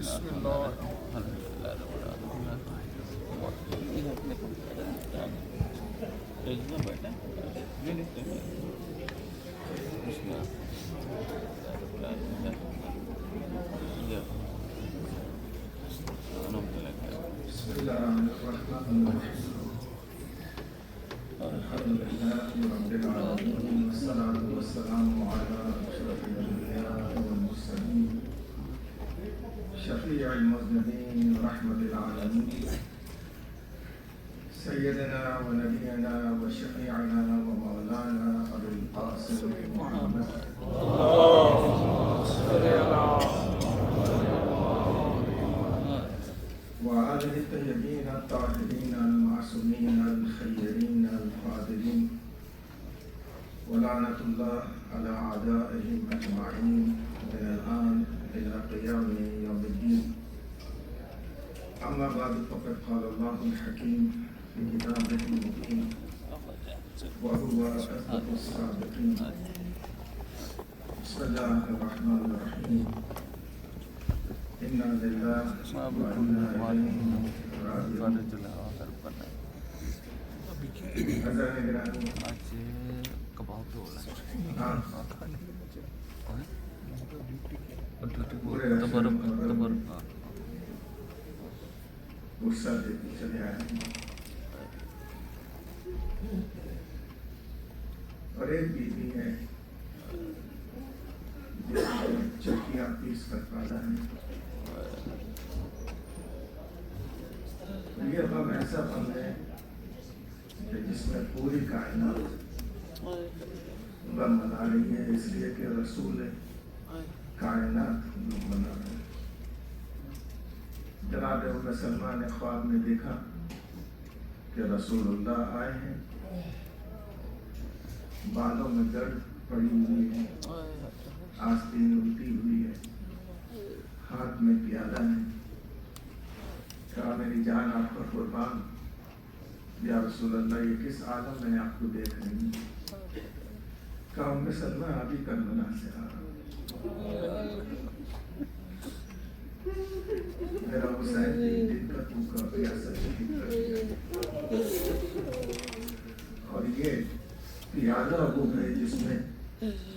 بسم اللہ الحمد للہ رب العالمین والصلاة والسلام علی اشرف الانبیاء والمرسلین شفیع المذنبین رحمت العالمین سیدنا و نبینا و شفیعنا و مولانا ابو القاسم محمد وآله الطيبين الطاهرين المعصومين الخيرين الفاضلين ولعنة الله على أعدائهم أجمعين من الآن إلى قيام يوم الدين. أما بعد فقد قال الله الحكيم في كتابه المبين وهو أصدق الصادقين. بسم الله الرحمن الرحيم. إنا لله وإنا إليه راجعون. حضرات گرامی فرصت دیتے چلے آئے ہیں اور ایک بیوی ہے جو چکیاں پیس کر پالا ہے. یہ غم ایسا غم ہے کہ جس میں پوری کائنات غم منا رہی ہے، اس لیے کہ رسول کائنات غم منا رہے ہیں. جناب ام سلمہ نے خواب میں دیکھا کہ رسول اللہ آئے ہیں، بالوں میں گرد پڑی ہوئی ہے، آستین الٹی ہوئی ہے، ہاتھ میں پیالہ ہے. کہا میری جان آپ کا قربان، یا رسول اللہ یہ کس عالم میں آپ کو دیکھ رہی ہوں. کہا ام سلمہ ابھی کربلا سے آ رہا ہوں، میرا حسین تین دن کا بھوکا پیاسا شہید کر دیا. اور یہ پیالہ وہ ہے جس میں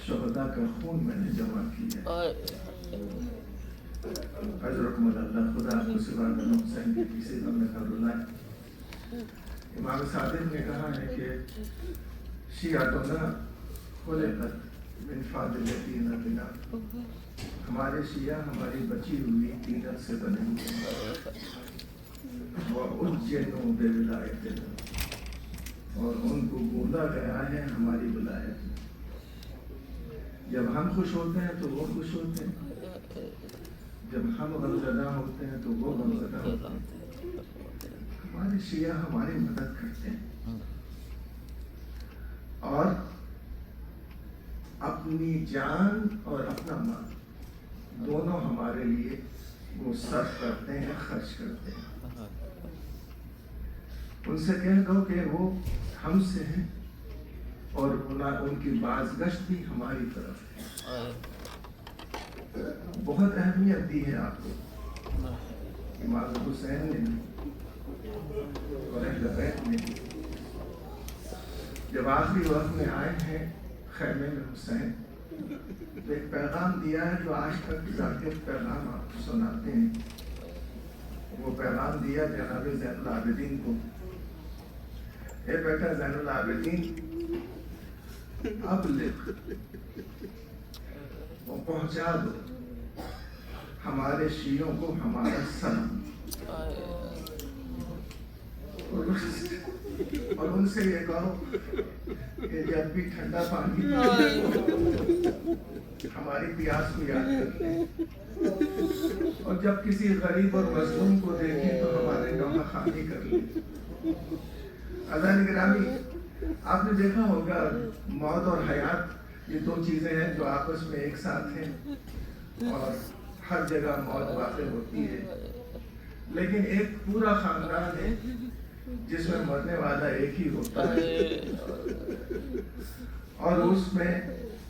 شہداء کا خون میں نے جمع کیا ہے. حضرکم اللہ، خدا آپ کو سوا کرنا حسین کی کسی غم میں نہ رلائے. امام صادق نے کہا ہے کہ شیعتنا خلقت من فاضلتین بنا، ہمارے شیعہ ہماری بچی ہوئی طینت سے بنے ہوئے ہیں. وَأُجِّنُوا بِوِلَایَتِنَا، اور ان کو بولا گیا ہے ہماری ولایت میں. جب ہم خوش ہوتے ہیں تو وہ خوش ہوتے ہیں، جب ہم غمزدہ ہوتے ہیں تو وہ غمزدہ ہوتے ہیں. ہمارے شیعہ ہماری مدد کرتے ہیں اور اپنی جان اور اپنا مال دونوں ہمارے لیے وہ صرف کرتے ہیں، خرچ کرتے ہیں. ان سے کہہ دو کہ وہ ہم سے ہیں اور ان کی بازگشت بھی ہماری طرف ہے. بہت اہمیت دی ہے آپ کو امام حسین نے اور اہل بیت نے. جب آخری وقت میں آئے ہیں خیمے میں حسین، تو ایک پیغام دیا ہے جو آج تک ذاکر پیغام آپ کو سناتے ہیں. وہ پیغام دیا جناب زین العابدین کو، اے بیٹا زین العابدین اب لکھ، وہ پہنچا دو ہمارے شیعوں کو ہمارا سلام، اور ان سے یہ کہو کہ جب بھی ٹھنڈا پانی ہماری پیاس کو یاد کریں، اور جب کسی غریب اور مظلوم کو دیکھیں تو ہمارے نوحہ خانی کر لیں. عزیزان گرامی، آپ نے دیکھا ہوگا موت اور حیات یہ دو چیزیں ہیں جو آپس میں ایک ساتھ ہیں اور ہر جگہ موت واقع ہوتی ہے. لیکن ایک پورا خاندان ہے جس میں مرنے والا ایک ہی ہوتا ہے، اور اس میں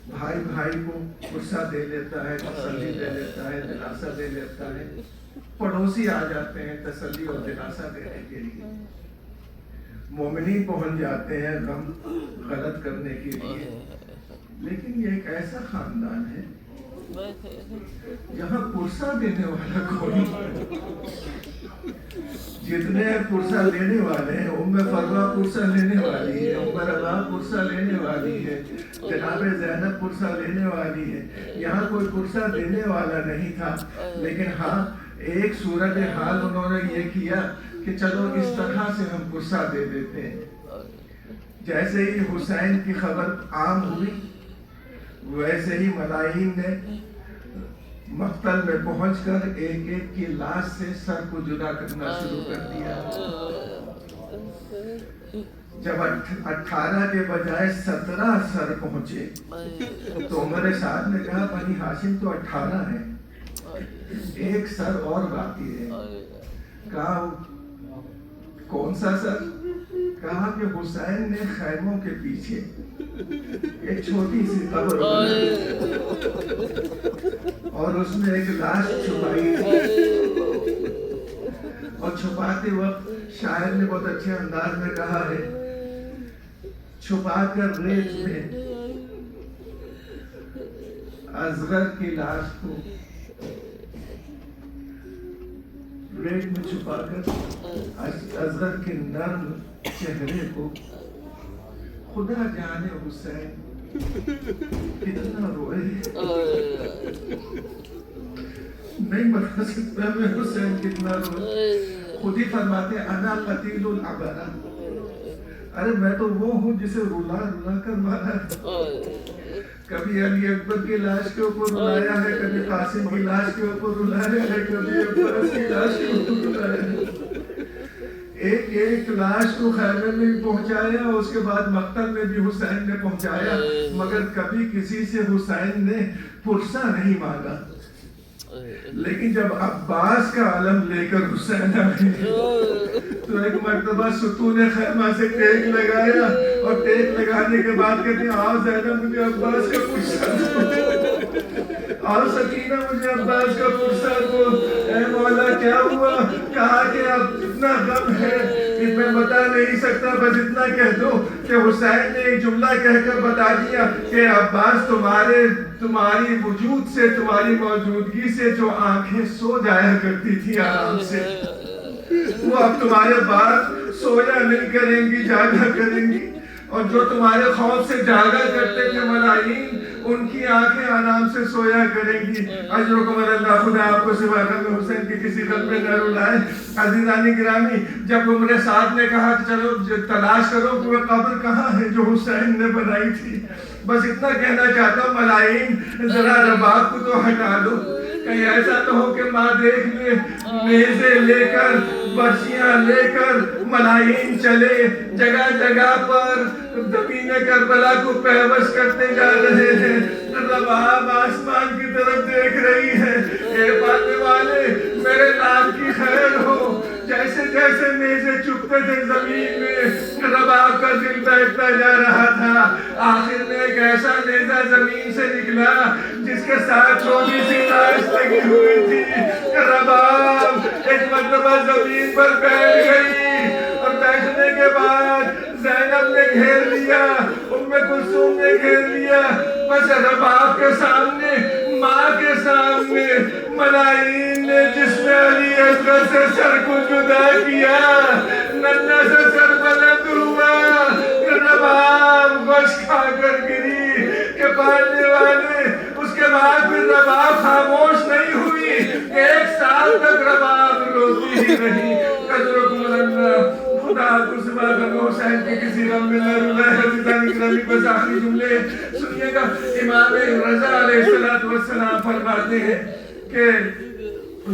بھائی بھائی کو غصہ دے لیتا ہے، تسلی دے لیتا ہے، دلاسا دے لیتا ہے، پڑوسی آ جاتے ہیں تسلی اور دلاسا دینے کے لیے، مومنین پہنچ جاتے ہیں غم غلط کرنے کے لیے. لیکن یہ ایک ایسا خاندان ہے یہاں پرسہ دینے والا کوئی نہیں. جتنے پرسہ لینے والے ہیں، ام فروا پرسہ لینے والی ہے، ام ربا پرسہ لینے والی ہے، جناب زینب پرسہ لینے والی ہے. یہاں کوئی پرسہ دینے والا نہیں تھا. لیکن ہاں ایک صورت حال انہوں نے یہ کیا کہ چلو اس طرح سے ہم پرسہ دے دیتے ہیں. جیسے ہی حسین کی خبر عام ہوئی ویسے ہی ملائین نے مقتل میں پہنچ کر ایک ایک کی لاش سے سر کو جدا کرنا شروع کر دیا. جب 18 کے بجائے 17 سر پہنچے تو عمر سعد نے کہا بنی ہاشم تو 18 ہے، ایک سر اور باقی ہے. کہا کون سا سر؟ کہا کہ حسین نے خیموں کے پیچھے ایک چھوٹی سی قبر بنائی اور اس میں ایک لاش چھپائی، اور چھپاتے وقت شاعر نے بہت اچھے انداز میں کہا ہے، چھپا کر ریت میں اصغر کی لاش کو، ریت میں چھپا کر اصغر کے نرم چہرے کو. خدا جانے حسین کتنا روئے، نہیں بتا سکتا میں حسین کتنا روئے. خود ہی فرماتے انا قتیل العبرہ، ارے میں تو وہ ہوں جسے رلا رلا کر مارا. کبھی علی اکبر کی لاش کے اوپر رلایا ہے، کبھی قاسم کی لاش کے اوپر رلایا ہے، کبھی عباس کی لاش کے اوپر رلایا ہے. ایک ایک لاش کو خیمے میں بھی پہنچایا، اس کے بعد مقتل میں بھی حسین نے پہنچایا، مگر کبھی کسی سے حسین نے پرسہ نہیں مانگا. لیکن جب عباس کا علم لے کر حسین آئے تو ایک مرتبہ ستون خیمہ سے ٹیک لگایا، اور ٹیک لگانے کے بعد کہتے ہیں آؤ زینب مجھے عباس کا پرسہ دو، آؤ سکینہ مجھے عباس کا پرسہ دو. اے مولا کیا ہوا؟ کہا کہ اب اتنا غم ہے کہ میں بتا نہیں سکتا، بس اتنا کہہ دو کہ حسین نے ایک جملہ کہہ کر بتا دیا کہ عباس تمہاری وجود سے، تمہاری موجودگی سے جو آنکھیں سو جایا کرتی تھی آرام سے، وہ اب تمہارے بعد سویا نہیں کریں گی، جاگا کریں گی. اور جو تمہارے خوف سے جاگا کرتے تھے ملائین، ان کی آنکھیں آرام سے سویا کریں گی. اجرکم اللہ، خدا آپ کو سوا غم حسین کی کسی غم میں نہ رلائے. عزیزان گرامی، جب عمر سعد نے کہا کہ چلو تلاش کرو کہ وہ قبر کہاں ہے جو حسین نے بنائی تھی، بس اتنا کہنا چاہتا ہوں ملائین ذرا رباب کو تو ہٹا دو. کہیں ایسا تو ہو کہ ماں دیکھ لے نیزے لے کر، برچیاں لے کر ملائین چلے جگہ جگہ پر زمین کربلا کو پیوست کرتے جا رہے ہیں. رباب آسمان کی طرف دیکھ رہی ہے. اے پانے والے میرے نام کی خیر ہو. جیسے جیسے نیزے چپتے تھے زمین میں، رباب کا دل بیٹھتا جا رہا تھا. آخر میں ایک ایسا نیزہ زمین سے نکلا جس کے ساتھ چھوٹی سی لاش لگی ہوئی تھی. رباب ایک مرتبہ زمین پر بیٹھ گئی، اور بیٹھنے کے بعد زینب نے گھیر لیا، ام کلثوم نے گھیر لیا. بس رباب کے سامنے، ماں کے سامنے ملائین نے جس میں علی اصغر سے سر کو جدا کیا، ننھا سے سر بلند ہوا. رباب غش کھا کر گری کہ پالنے والے. اس کے بعد پھر رباب خاموش نہیں ہوئی، 1 سال تک رباب روتی ہی رہی. قدرکم اللہ، خدا آپ کو سوا غم حسین کی کسی غم میں نہ رلائے. عزیزان گرامی، بس آخری جملے سنیے گا. امام رضا علیہ السلام فرماتے ہیں کہ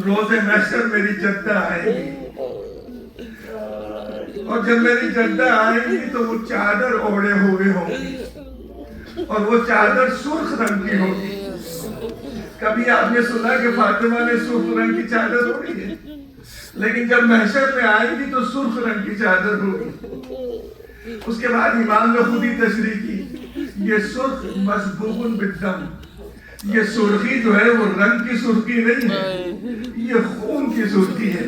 روز محشر میری جدہ آئے گی، اور جب میری جدہ آئے گی تو وہ چادر اوڑے ہوئے ہوں گی، اور وہ چادر سرخ رنگ کی ہوگی. کبھی آپ نے سنا کہ فاطمہ نے سرخ رنگ کی چادر اوڑھی ہے؟ لیکن جب محشر میں آئے گی تو سرخ رنگ کی چادر ہوگی. اس کے بعد امام نے خود ہی تشریح کی، یہ سرخ مصبوب بالدم، یہ سرخی جو ہے وہ رنگ کی سرخی نہیں ہے، یہ خون کی سرخی ہے۔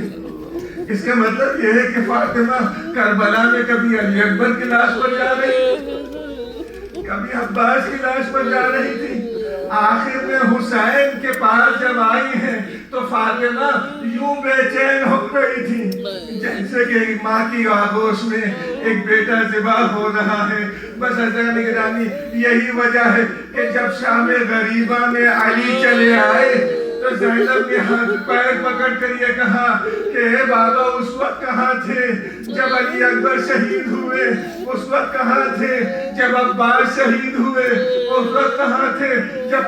اس کا مطلب یہ ہے کہ فاطمہ کربلا میں کبھی علی اکبر کی لاش پر جا رہی تھی، کبھی عباس کی لاش پر جا رہی تھی، آخر میں حسین کے پاس جب آئی ہیں تو فاطمہ یوں بے چین ہو گئی تھی جیسے کہ ماں کی آغوش میں ایک بیٹا ذبح ہو رہا ہے۔ بس حضرت نگرانی یہی وجہ ہے کہ جب شام غریبہ میں علی چلے آئے تو زینب نے ہاتھ پیر پکڑ کر یہ کہا کہ اے بابا اس وقت کہاں تھے جب علی اکبر شہید ہوئے، اس وقت کہاں تھے جب عباس شہید ہوئے، اس وقت کہاں تھے جب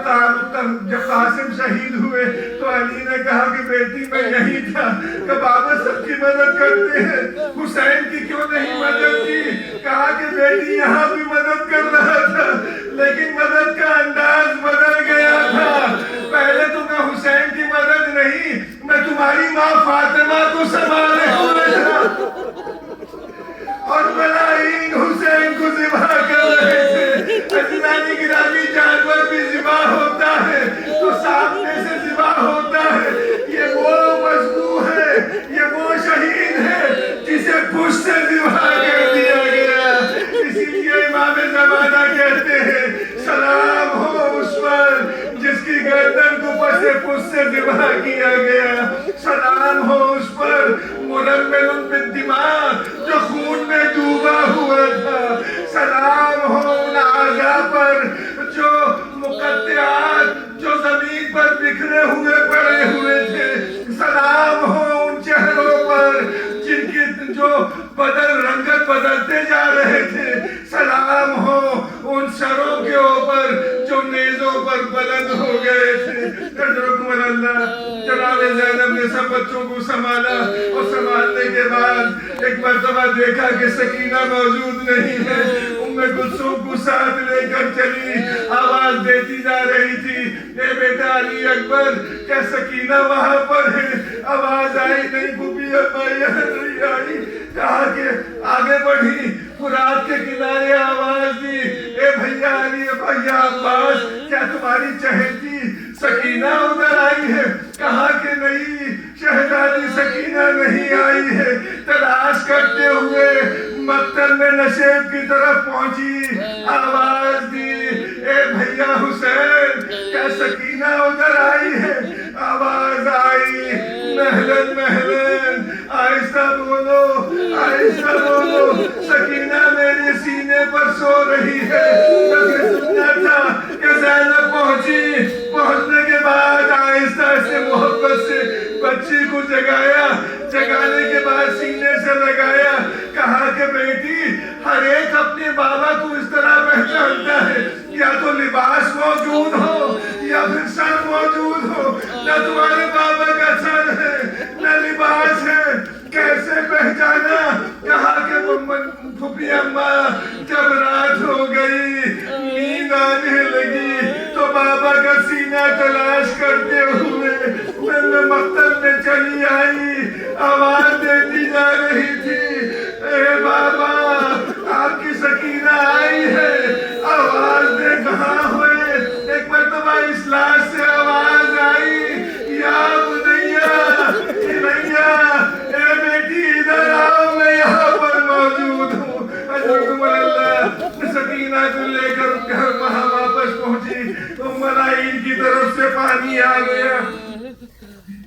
قاسم شہید ہوئے؟ تو علی نے کہا کہ بیٹی میں یہی تھا کہ بابا سب کی مدد کرتے ہیں، حسین کی کیوں نہیں مدد کی؟ کہا کہ بیٹی یہاں بھی مدد کر رہا تھا لیکن مدد کا انداز بدل گیا تھا، پہلے تو میں حسین کی مدد نہیں، میں تمہاری ماں فاطمہ کو سنبھالے ہوئے تھا اور ملائی حسین کو ذبح کر رہے تھے۔ عزیزانی گرامی جانور بھی ذبح ہوتا ہے تو سامنے سے ذبح ہوتا ہے، یہ وہ مذبوح ہے، یہ وہ شہید ہے جسے پشت سے ذبح کر دیا گیا۔ اسی لیے امام زمانہ کہتے ہیں سلام ہو اس پر جس کی گردن کو پشت سے ذبح کیا گیا، سلام ہو اس پر مرمل بالدماء جو خون میں ڈوبا ہوا تھا، سلام ہو ان اعضاء پر جو مقطعات جو زمین پر بکھرے ہوئے پڑے ہوئے تھے، سلام ہو ان چہروں پر جن کی جو رنگت بدلتے جا رہے تھے، سلام ہو ان سروں کے اوپر جو نیزوں پر بلند ہو گئے تھے۔ اجرکم اللہ۔ جناب زینب نے سب بچوں کو سنبھالا اور سنبھالنے کے بعد ایک مرتبہ دیکھا کہ سکینہ موجود نہیں ہے، ام کلثوم کو ساتھ لے کر چلی، آواز دیتی جا رہی تھی اے بیٹا علی اکبر کیا سکینہ وہاں پر ہے؟ آواز آئی نہیں، پھوپھی ابا نہیں آئی، کہا کہ آگے بڑھی، فرات کے کنارے آواز دی اے بھیا علی، بھیا عباس کیا تمہاری چہیتی سکینہ ادھر آئی ہے؟ کہا کہ نہیں شہزادی سکینہ نہیں آئی ہے۔ تلاش کرتے ہوئے مقتل میں نشیب کی طرف پہنچی، آواز دی اے بھیا حسین کیا سکینہ ادھر آئی ہے؟ آواز آئی مہلن مہلن، آہستہ بولو آہستہ بولو، سکینہ میرے سینے پر سو رہی ہے۔ مجھے سننا تھا کہ زینب پہنچی، پہنچنے کے بعد آہستہ سے محبت سے بچی کو جگایا، جگانے کے بعد سینے سے لگایا، کہا کہ بیٹی ہر ایک اپنے بابا کو اس طرح پہچانتا ہے، یا تو لباس موجود ہو یا پھر سر موجود ہو، نہ تمہارے بابا کا سر ہے نہ لباس ہے، کیسے پہچانا؟ کہا کہ پھوپھی اماں جب رات ہو گئی نیند آنے لگی تو بابا کا سینہ تلاش کرتے ہوئے میں مقتل میں چلی آئی، آواز دیتی جا رہی تھی اے بابا آپ کی سکینہ آئی ہے، آواز دے کہاں ہوئے؟ ایک مرتبہ اس لاش سے آواز آئی یا بنیا بنیا، اے بیٹی ادھر آؤ میں یہاں پر موجود ہوں۔ حضرت اللہ سکینہ کو لے کر وہاں واپس پہنچی تو ملائین کی طرف سے پانی آ گیا،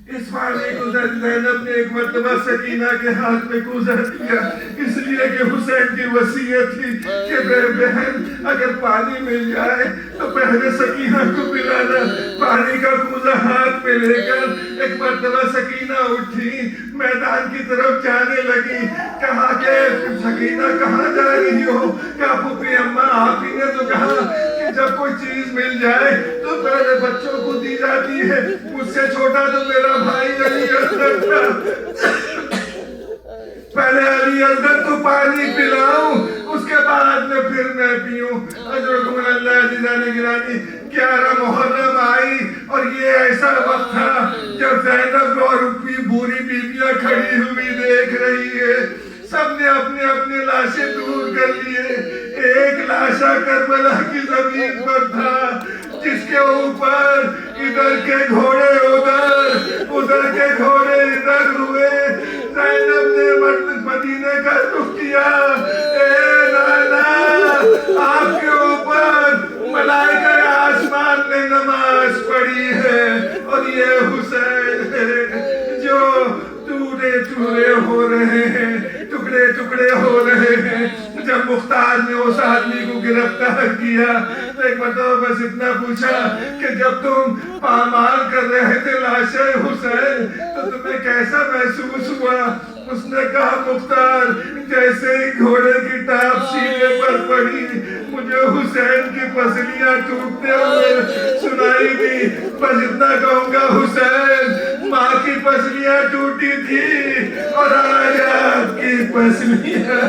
اس پانی کو زینب نے ایک مرتبہ سکینہ کے ہاتھ میں گزر دیا، اس لیے کہ حسین کی وصیت تھی کہ بہن اگر پانی مل جائے تو پہلے سکینہ کو پلانا۔ پانی کا کوزہ ہاتھ میں لے کر ایک مرتبہ سکینہ اٹھی، میدان کی طرف جانے لگی، کہا کہ سکینہ کہاں جا رہی ہو؟ کہا پھوپھی اماں آپ ہی نے تو کہا کہ جب کوئی چیز مل جائے تو پہلے بچوں کو دی جاتی ہے، مجھ سے چھوٹا تو میرا بھائی علی اصغر تھا، پہلے علی اصغر کو پانی پلاؤں اس کے بعد میں پھر میں پیوں۔ اجرکم اللہ عزیزان گرامی، 11 محرم آئی اور یہ ایسا وقت تھا جب زینب اور بوڑھی بیویاں کھڑی ہوئی دیکھ رہی ہے، سب نے اپنے اپنے لاشیں دور کر لیے، ایک لاشا کربلا کی زمین پر تھا جس کے اوپر ادھر کے گھوڑے ادھر کے گھوڑے ادھر ہوئے. زینب نے مدینے کا رخ کیا. اے نانا آپ کے اوپر ملائکہ آسمان نے نماز پڑھی ہے اور یہ حسین ہے جو ٹوٹے ہو رہے ہیں, ٹکڑے ہو رہے ہیں. جب مختار نے اس آدمی کو گرفتار کیا تو ایک مرتبہ بس اتنا پوچھا کہ جب تم پامال کر رہے تھے لاش حسین تو تمہیں کیسا محسوس ہوا؟ اس نے کہا مختار جیسے ہی گھوڑے کی ٹاپ سینے پر پڑی مجھے حسین کی پسلیاں ٹوٹتے ہوئے سنائی دی. بس اتنا کہوں گا حسین ماں کی پسلیاں ٹوٹی تھی اور آج آپ کی پسلیاں